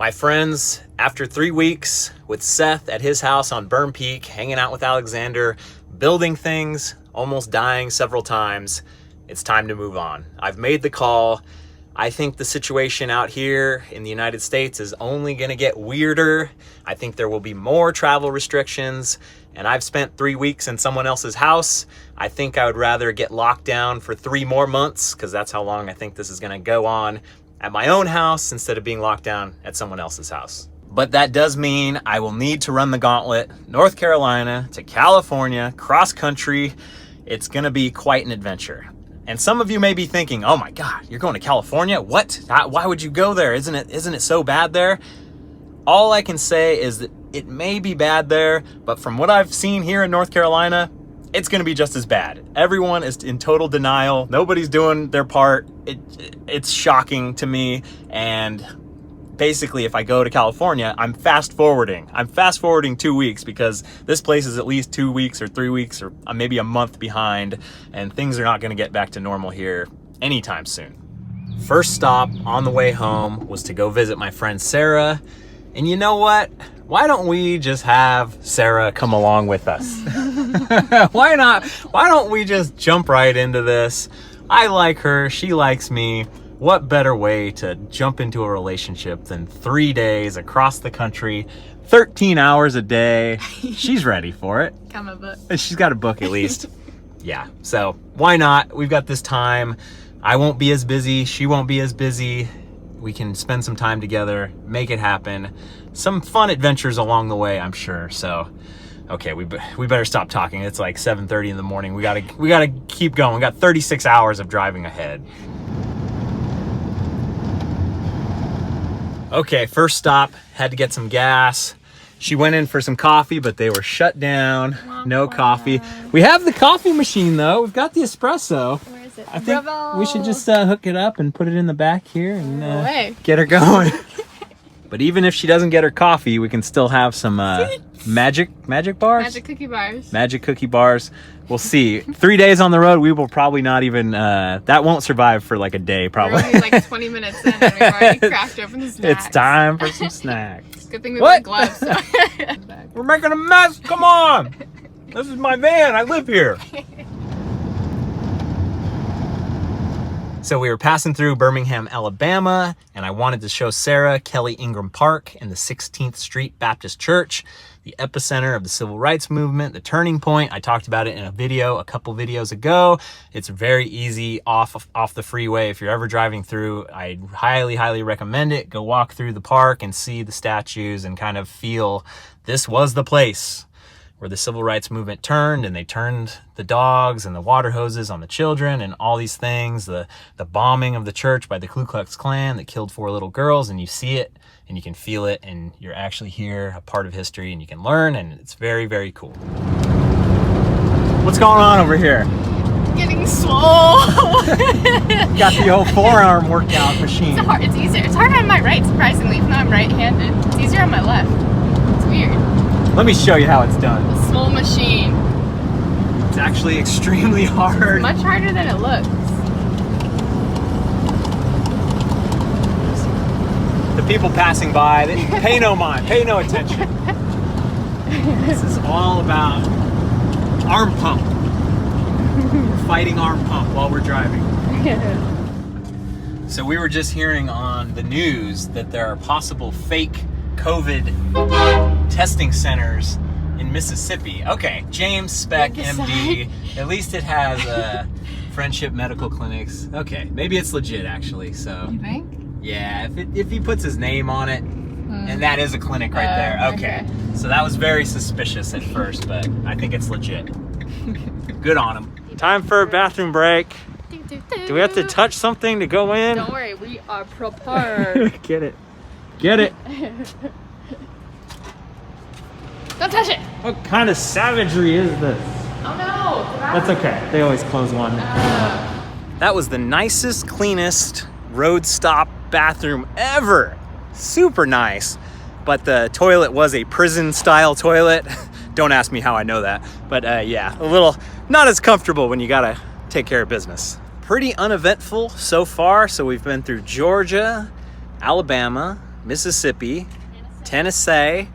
My friends, after 3 weeks with Seth at his house on Burn Peak, hanging out with Alexander, building things, almost dying several times, it's time to move on. I've made the call. I think the situation out here in the United States is only gonna get weirder. I think there will be more travel restrictions, and I've spent 3 weeks in someone else's house. I think I would rather get locked down for 3 more months, because that's how long I think this is gonna go on, at my own house instead of being locked down at someone else's house. But that does mean I will need to run the gauntlet, North Carolina to California, cross country. It's gonna be quite an adventure. And some of you may be thinking, oh my God, you're going to California? What? Why would you go there? Isn't it so bad there? All I can say is that it may be bad there, but from what I've seen here in North Carolina, it's gonna be just as bad. Everyone is in total denial. Nobody's doing their part. It's shocking to me. And basically, if I go to California, I'm fast forwarding 2 weeks, because this place is at least 2 weeks or 3 weeks or maybe a month behind, and things are not gonna get back to normal here anytime soon. First stop on the way home was to go visit my friend Sarah. And you know what? Why don't we just have Sarah come along with us? Why not? Why don't we just jump right into this? I like her, she likes me. What better way to jump into a relationship than 3 days across the country, 13 hours a day? She's ready for it. Got my book. She's got a book at least. Yeah, so why not? We've got this time. I won't be as busy, she won't be as busy. We can spend some time together, make it happen. Some fun adventures along the way, I'm sure. So, okay, we better stop talking. It's like 7:30 in the morning. We gotta keep going. We got 36 hours of driving ahead. Okay, first stop, had to get some gas. She went in for some coffee, but they were shut down. No coffee. We have the coffee machine though. We've got the espresso. Where is it? I think we should just hook it up and put it in the back here and get her going. But even if she doesn't get her coffee, we can still have some magic bars? Magic cookie bars. Magic cookie bars. We'll see. 3 days on the road, we will probably not even, that won't survive for like a day probably. We're only like 20 minutes in and we've already cracked open the snacks. It's time for some snacks. Good thing we wear gloves. We're making a mess, come on! This is my van, I live here. So we were passing through Birmingham, Alabama, and I wanted to show Sarah Kelly Ingram Park and the 16th Street Baptist Church, the epicenter of the civil rights movement, the turning point. I talked about it in a video a couple videos ago. It's very easy off the freeway. If you're ever driving through, I highly recommend it. Go walk through the park and see the statues and kind of feel this was the place where the civil rights movement turned, and they turned the dogs and the water hoses on the children and all these things, the bombing of the church by the Ku Klux Klan that killed 4 little girls, and you see it and you can feel it and you're actually here, a part of history, and you can learn, and it's very cool. What's going on over here? Getting swole. Got the old forearm workout machine. It's easier. It's harder on my right, surprisingly, even though I'm right-handed. It's easier on my left. It's weird. Let me show you how it's done. The swole machine. It's actually extremely hard. Much harder than it looks. The people passing by, they pay no mind, pay no attention. This is all about arm pump. We're fighting arm pump while we're driving. So we were just hearing on the news that there are possible fake COVID testing centers in Mississippi. Okay, James Speck, MD. At least it has Friendship Medical Clinics. Okay, maybe it's legit actually. So You think? yeah, if he puts his name on it, and that is a clinic right there. Okay, so that was very suspicious at first, but I think it's legit. Good on him. Time for a bathroom break. Do we have to touch something to go in? Don't worry, we are prepared. Get it. Get it. Don't touch it. What kind of savagery is this? Oh no. That's okay. They always close one. That was the nicest, cleanest road stop bathroom ever. Super nice. But the toilet was a prison style toilet. Don't ask me how I know that. But yeah, a little not as comfortable when you gotta take care of business. Pretty uneventful so far. So we've been through Georgia, Alabama, Mississippi, Tennessee,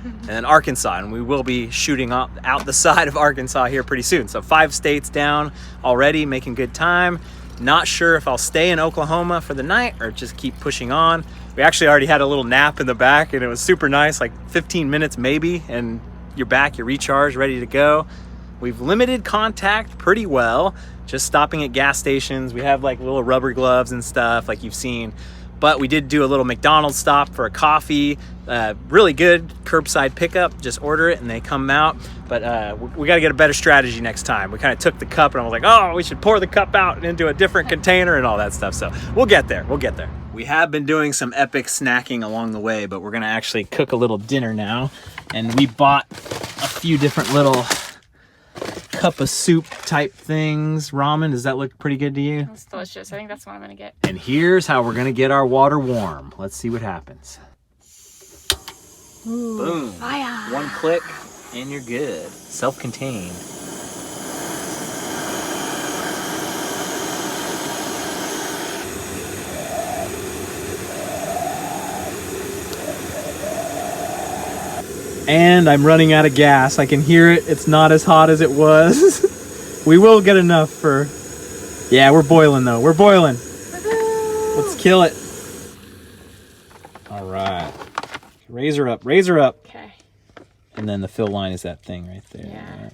and then Arkansas. And we will be shooting out the side of Arkansas here pretty soon. So 5 states down already, making good time. Not sure if I'll stay in Oklahoma for the night or just keep pushing on. We actually already had a little nap in the back and it was super nice, like 15 minutes maybe, and you're back, you're recharged, ready to go. We've limited contact pretty well, just stopping at gas stations. We have like little rubber gloves and stuff like you've seen, but we did do a little McDonald's stop for a coffee. Really good curbside pickup, just order it and they come out. But we got to get a better strategy next time. We kind of took the cup and I was like, oh, we should pour the cup out into a different container and all that stuff. So we'll get there, We have been doing some epic snacking along the way, but we're gonna actually cook a little dinner now. And we bought a few different little cup of soup type things. Ramen, does that look pretty good to you? It's delicious. I think that's what I'm gonna get. And here's how we're gonna get our water warm. Let's see what happens. Ooh, boom. Fire. 1 click and you're good. Self-contained. And I'm running out of gas. I can hear it. It's not as hot as it was. We will get enough for... Yeah, we're boiling though. We're boiling. Let's kill it. All right. Raise her up. Raise her up. Okay. And then the fill line is that thing right there. Yeah. Right.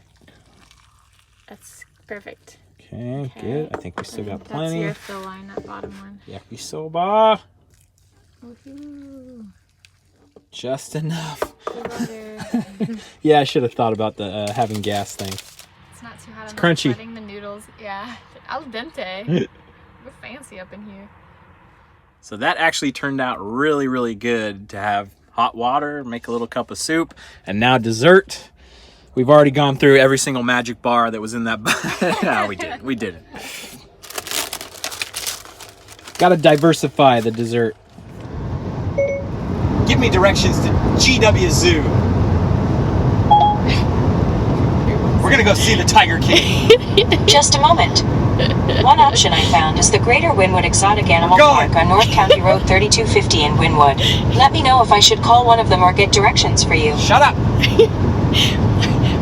That's perfect. Okay, good. I think we still got plenty. That's your fill line, that bottom one. Yakisoba. Woohoo. Just enough. Butter. Yeah, I should have thought about the having gas thing. It's not too hot. It's crunchy. The noodles. Yeah. Al dente. We're fancy up in here. So that actually turned out really, really good to have hot water, make a little cup of soup, and now dessert. We've already gone through every single magic bar that was in that. No, we didn't. We didn't. Got to diversify the dessert. Give me directions to GW Zoo. We're gonna go see the Tiger King. Just a moment. One option I found is the Greater Wynwood Exotic Animal Park on North County Road 3250 in Wynwood. Let me know if I should call one of them or get directions for you. Shut up!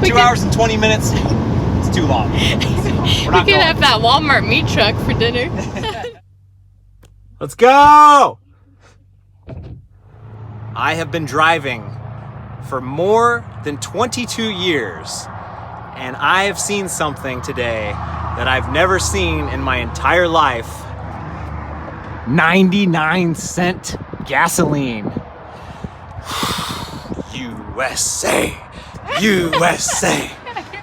2 hours and 20 minutes. It's too long. We're not We could going. have that Walmart meat truck for dinner. Let's go! I have been driving for more than 22 years, and I have seen something today that I've never seen in my entire life. 99-cent gasoline. USA! USA!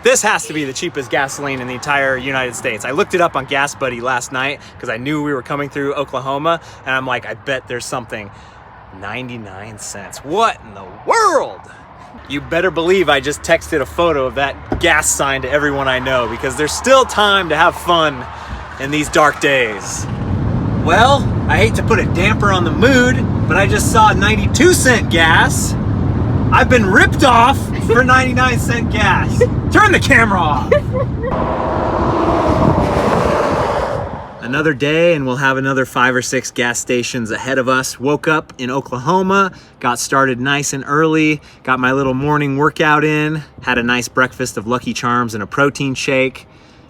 This has to be the cheapest gasoline in the entire United States. I looked it up on Gas Buddy last night because I knew we were coming through Oklahoma, and I'm like, I bet there's something. 99 cents. What in the world? You better believe I just texted a photo of that gas sign to everyone I know because there's still time to have fun in these dark days. Well, I hate to put a damper on the mood, but I just saw 92-cent gas. I've been ripped off for 99-cent gas. Turn the camera off. Another day and we'll have another 5 or 6 gas stations ahead of us. Woke up in Oklahoma, got started nice and early, got my little morning workout in, had a nice breakfast of Lucky Charms and a protein shake,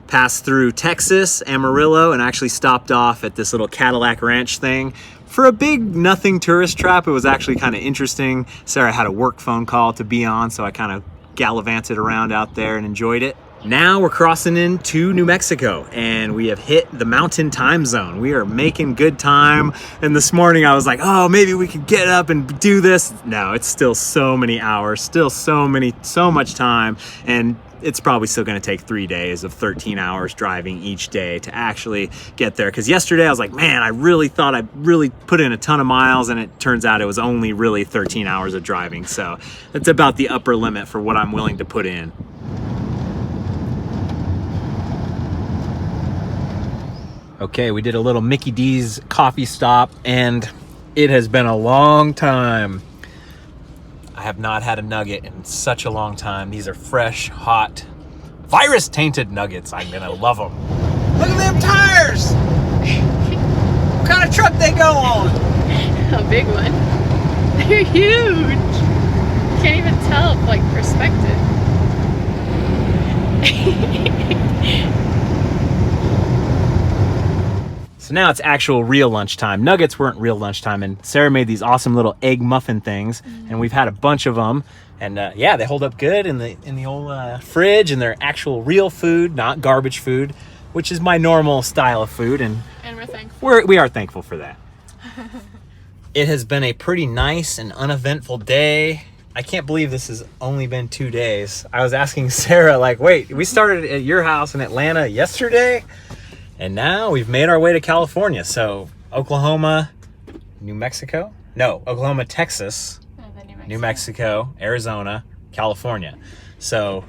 passed through Texas, Amarillo, and actually stopped off at this little Cadillac Ranch thing. For a big nothing tourist trap, it was actually kind of interesting. Sarah had a work phone call to be on, so I kind of gallivanted around out there and enjoyed it. Now we're crossing into New Mexico and we have hit the mountain time zone. We are making good time. And this morning I was like, oh, maybe we could get up and do this. No, it's still so many hours, still so much time. And it's probably still gonna take 3 days of 13 hours driving each day to actually get there. Cause yesterday I was like, man, I really thought I really put in a ton of miles, and it turns out it was only really 13 hours of driving. So that's about the upper limit for what I'm willing to put in. Okay, we did a little Mickey D's coffee stop, and it has been a long time. I have not had a nugget in such a long time. These are fresh, hot, virus-tainted nuggets. I'm gonna love them. Look at them tires! What kind of truck they go on? A big one. They're huge. Can't even tell like perspective. So now it's actual real lunchtime. Nuggets weren't real lunchtime, and Sarah made these awesome little egg muffin things, and we've had a bunch of them. And yeah, they hold up good in the old fridge, and they're actual real food, not garbage food, which is my normal style of food, and we're thankful. We are thankful for that. It has been a pretty nice and uneventful day. I can't believe this has only been 2 days. I was asking Sarah, like, wait, we started at your house in Atlanta yesterday, and now we've made our way to California. So Oklahoma, New Mexico? No, Oklahoma, Texas, New Mexico, Arizona, California. So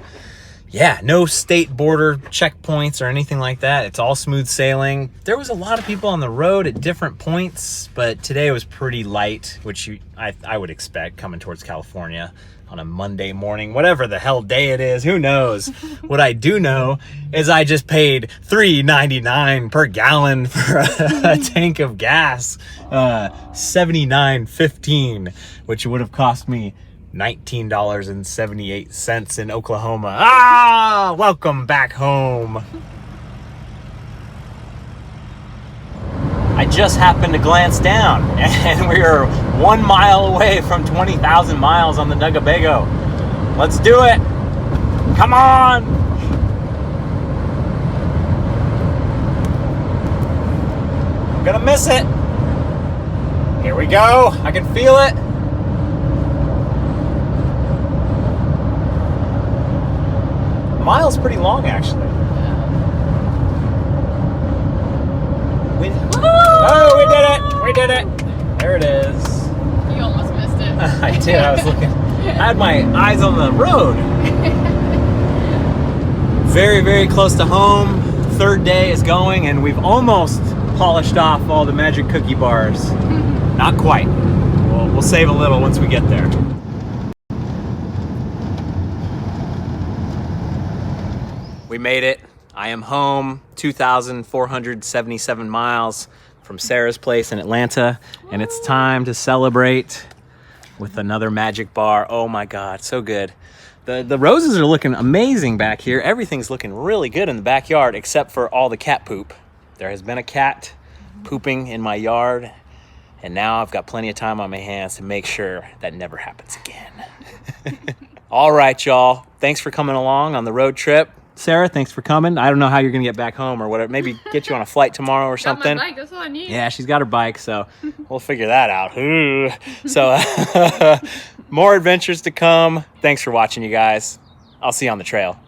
yeah, no state border checkpoints or anything like that. It's all smooth sailing. There was a lot of people on the road at different points, but today was pretty light, which I would expect coming towards California on a Monday morning, whatever the hell day it is, who knows? What I do know is I just paid $3.99 per gallon for a tank of gas, $79.15, which would have cost me $19.78 in Oklahoma. Ah, welcome back home. I just happened to glance down, and we are 1 mile away from 20,000 miles on the Nuggabago. Let's do it. Come on. I'm gonna miss it. Here we go. I can feel it. A mile's pretty long, actually. Oh, we did it! We did it! There it is. You almost missed it. I did. I was looking. I had my eyes on the road. Very, very close to home. Third day is going, and we've almost polished off all the magic cookie bars. Not quite. We'll save a little once we get there. We made it. I am home. 2,477 miles from Sarah's place in Atlanta, and it's time to celebrate with another magic bar. Oh my God, so good. The roses are looking amazing back here. Everything's looking really good in the backyard except for all the cat poop. There has been a cat pooping in my yard, and now I've got plenty of time on my hands to make sure that never happens again. All right, y'all. Thanks for coming along on the road trip. Sarah, thanks for coming. I don't know how you're going to get back home or whatever. Maybe get you on a flight tomorrow or something. Got my bike, that's all I need. Yeah, she's got her bike, so we'll figure that out. Ooh. So more adventures to come. Thanks for watching, you guys. I'll see you on the trail.